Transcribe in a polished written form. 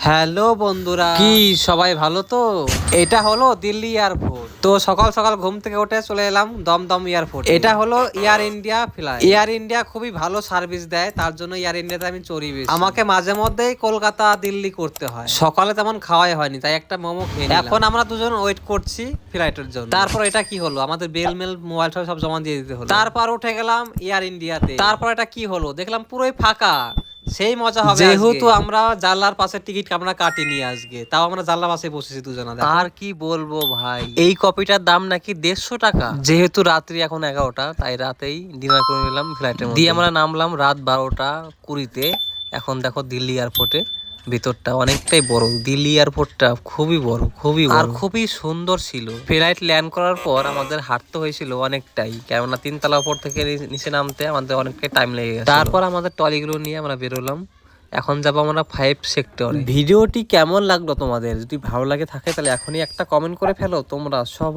Hello বন্ধুরা, কি সবাই ভালো তো? এটা হলো দিল্লি এয়ারপোর্ট। তো সকাল সকাল ঘুম থেকে উঠে চলে এলাম দমদম এয়ারপোর্ট। এটা হলো air India flight. Air India খুবই ভালো সার্ভিস দেয়, তার জন্য এয়ার ইন্ডিয়াতে আমি চড়ি বেশি। আমাকে মাঝে মধ্যেই কলকাতা দিল্লি করতে হয়। সকালে তেমন খাওয়াই হয়নি, তাই একটা মোমো খেয়ে নিলাম। এখন আমরা দুজন ওয়েট করছি ফ্লাইটের জন্য। তারপর এটা কি হলো, আমাদের বেল মেল মোবাইল সব জমা দিয়ে দিতে হলো। তারপর উঠে গেলাম এয়ার ইন্ডিয়াতে। তারপর এটা কি হলো, দেখলাম পুরোই ফাঁকা। সেই মজা হবে যেহেতু আমরা জানলার পাশে টিকিট আমরা কাটিনি আজকে, তাও আমরা জানলার পাশে বসেছি দুজনা। আর কি বলবো ভাই, এই কপিটার দাম নাকি 150 টাকা। যেহেতু রাত্রি এখন 11টা, তাই রাতেই ডিনার করে নিলাম ফ্লাইটের মধ্যে। দিয়ে আমরা নামলাম রাত 12টা 20-তে। এখন দেখো দিল্লি এয়ারপোর্টে ভিতরটা অনেকটাই বড়। দিল্লি এয়ারপোর্টটা খুবই বড়, খুবই বড় আর খুবই সুন্দর ছিল। ফ্লাইট ল্যান্ড করার পর আমাদের হাঁটতে হয়েছিল অনেকটাই, কেননা 3 তলা উপর থেকে নিচে নামতে আমাদের অনেকটাই টাইম লেগে গেছে। তারপর আমাদের ট্রলিগুলো নিয়ে আমরা বেরোলাম। এখন যাবো আমরা 5 সেক্টরে। ভিডিওটি কেমন লাগলো তোমাদের? যদি ভালো লাগে থাকে তাহলে এখনই একটা কমেন্ট করে ফেলো তোমরা সব।